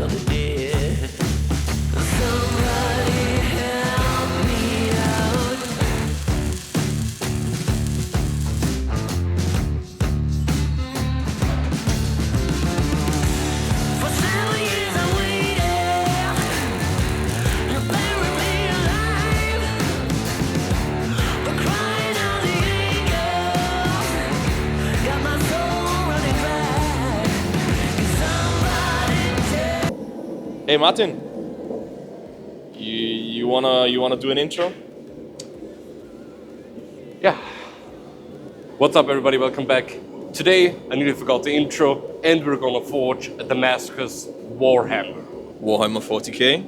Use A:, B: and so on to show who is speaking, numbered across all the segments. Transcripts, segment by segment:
A: of the dead. Somebody help me out. For 7 years I waited to bury me alive. The crying of the angels got my soul running dry. Can somebody tell?
B: Hey Martin, you wanna do an intro?
C: Yeah. What's up everybody, welcome back. Today I nearly forgot the intro and we're gonna forge a Damascus Warhammer.
B: Warhammer 40k.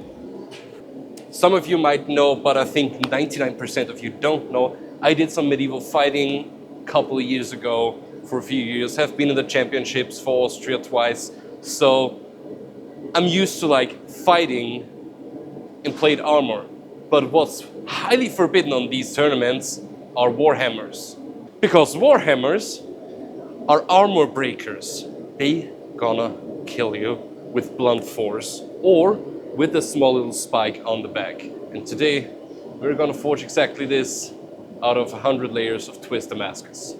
C: Some of you might know, but I think 99% of you don't know. I did some medieval fighting a couple of years ago for a few years, have been in the championships for Austria twice, so I'm used to like fighting in plate armor. But what's highly forbidden on these tournaments are Warhammers. Because Warhammers are armor breakers. They gonna kill you with blunt force or with a small little spike on the back. And today we're gonna forge exactly this out of 100 layers of Twist Damascus.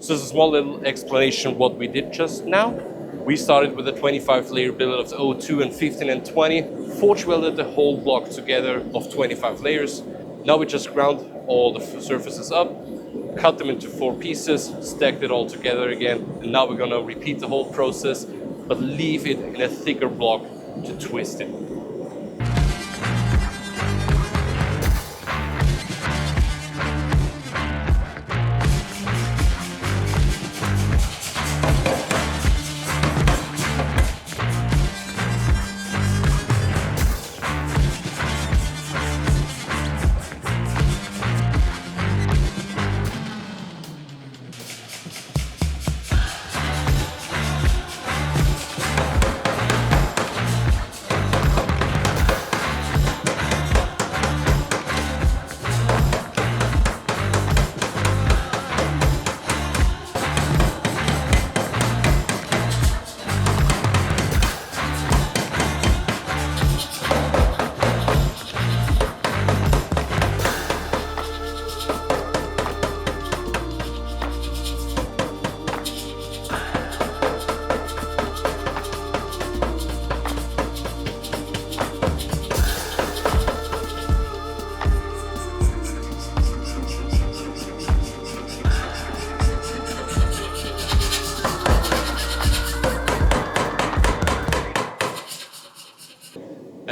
C: So just a small little explanation of what we did just now. We started with a 25 layer build of the 02 and 15 and 20, forge welded the whole block together of 25 layers. Now we just ground all the surfaces up, cut them into 4 pieces, stacked it all together again, and now we're gonna repeat the whole process, but leave it in a thicker block to twist it.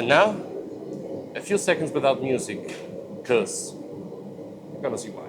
C: now, a few seconds without music, because you're gonna see why.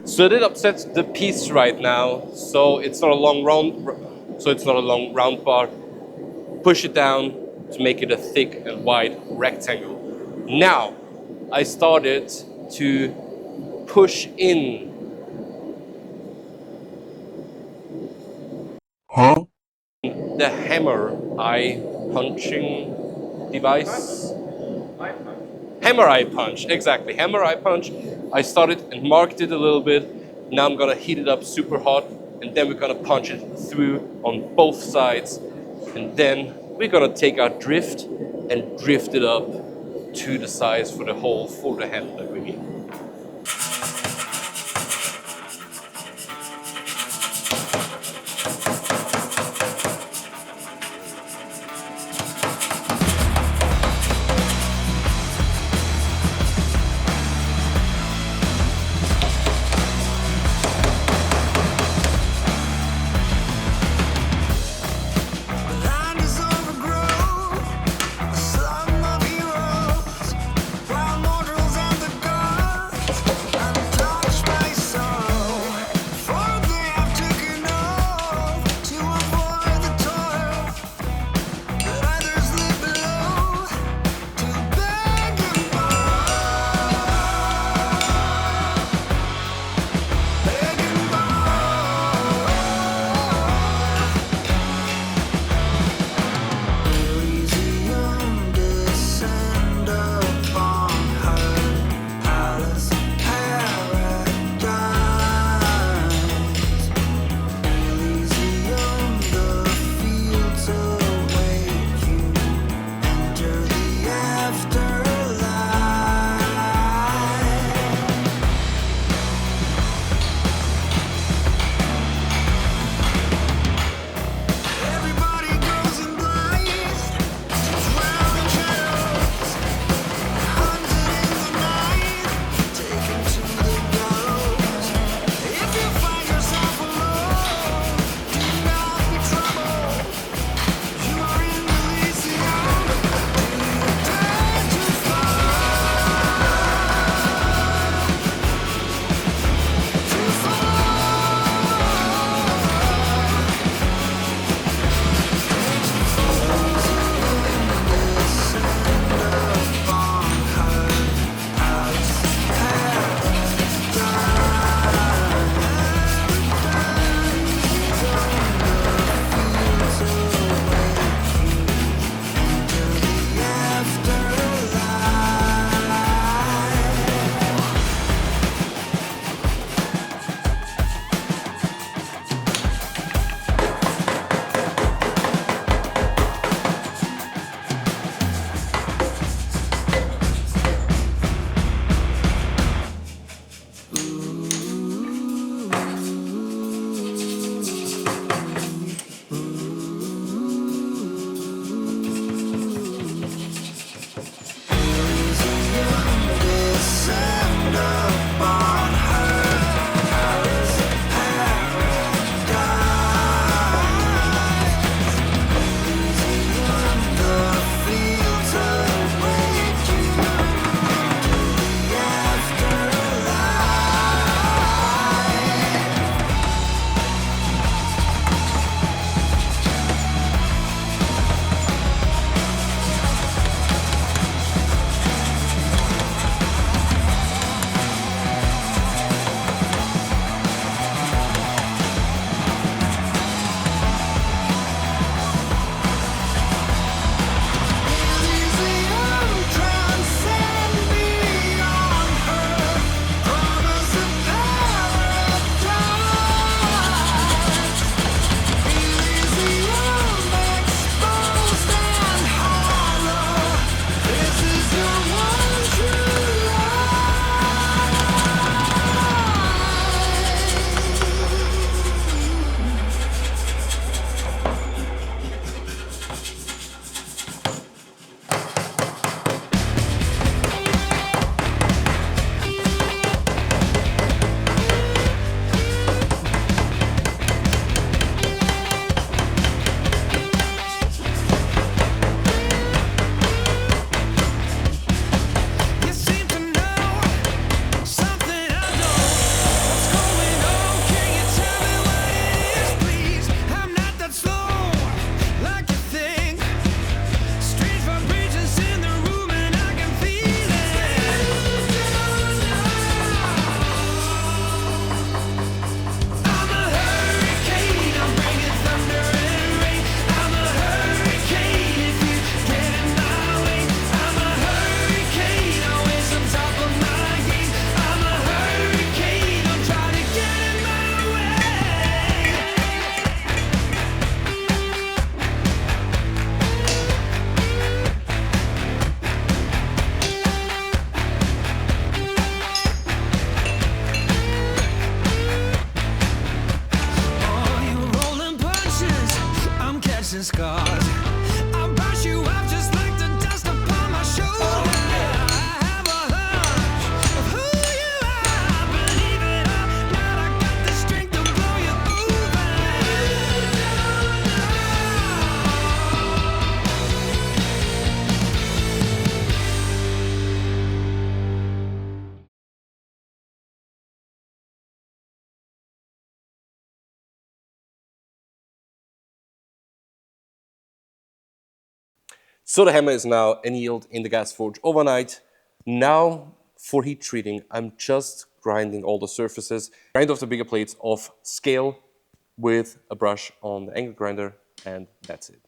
C: So I did upset the piece right now, so it's not a long round bar. Push it down to make it a thick and wide rectangle. Now I started to push in. The hammer eye punching device. Hammer eye punch, exactly. Hammer eye punch. I started and marked it a little bit. Now I'm gonna heat it up super hot, and then we're gonna punch it through on both sides. And then we're gonna take our drift and drift it up to the size for the hole for the handle that we need.
A: Land is overgrown, a slum of heroes, wild mortals and the gods.
C: So the hammer is now annealed in the gas forge overnight. Now for heat treating, I'm just grinding all the surfaces. Grind off the bigger plates of scale with a brush on the angle grinder, and that's it.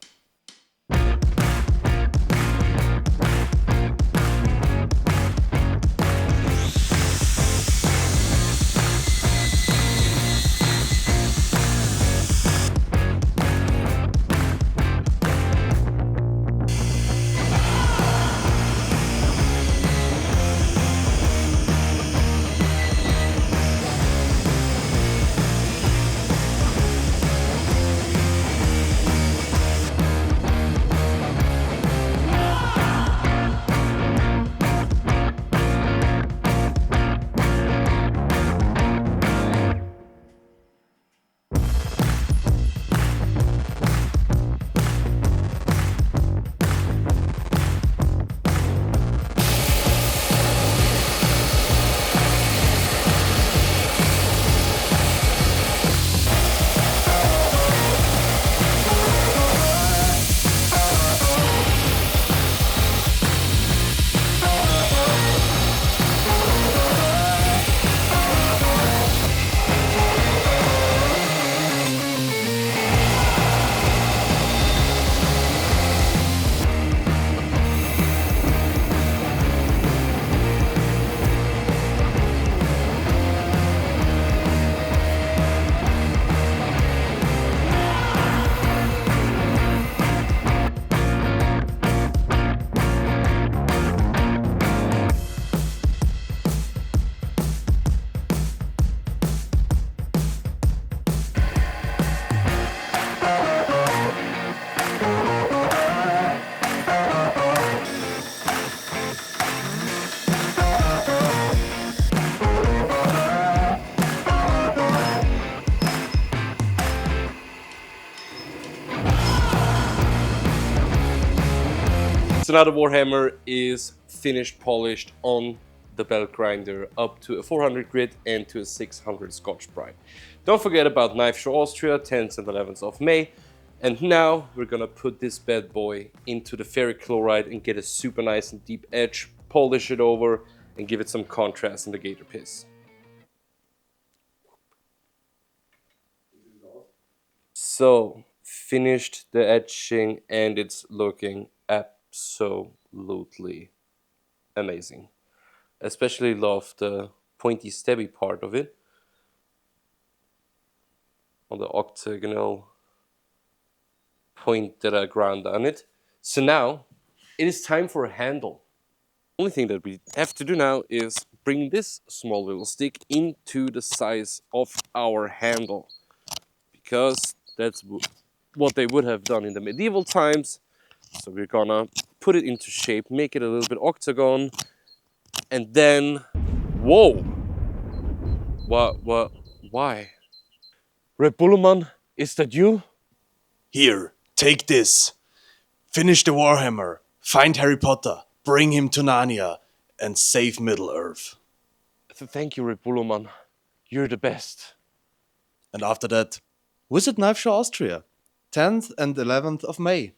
C: So now the Warhammer is finished, polished on the belt grinder up to a 400 grit and to a 600 Scotch Brite. Don't forget about Knife Show Austria, 10th and 11th of May. And now we're gonna put this bad boy into the ferric chloride and get a super nice and deep edge, polish it over, and give it some contrast in the gator piss. So, finished the etching and it's looking absolutely amazing. Especially love the pointy stabby part of it on the octagonal point that I ground on it. So now it is time for a handle. The only thing that we have to do now is bring this small little stick into the size of our handle, because that's what they would have done in the medieval times. So we're gonna put it into shape, make it a little bit octagon, and then, whoa! Why? Red Bullerman, is that you?
D: Here, take this. Finish the Warhammer, find Harry Potter, bring him to Narnia, and save Middle-earth.
C: Thank you, Red Bullerman. You're the best.
D: And after that, visit Knife Show Austria, 10th and 11th of May.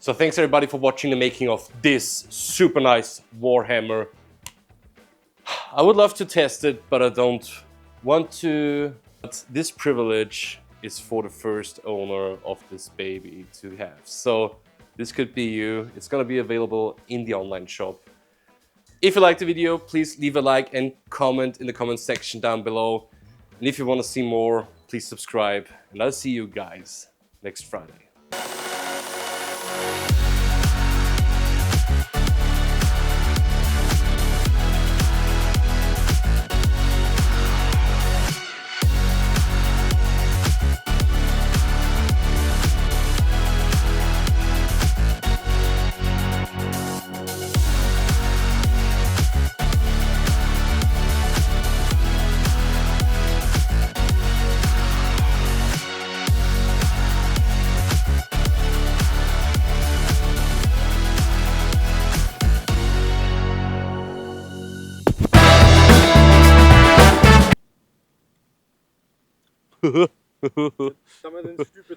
C: So thanks everybody for watching the making of this super nice Warhammer. I would love to test it, but I don't want to. But this privilege is for the first owner of this baby to have. So this could be you. It's gonna be available in the online shop. If you liked the video, please leave a like and comment in the comment section down below. And if you want to see more, please subscribe. And I'll see you guys next Friday.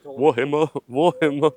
C: Warhammer, Warhammer.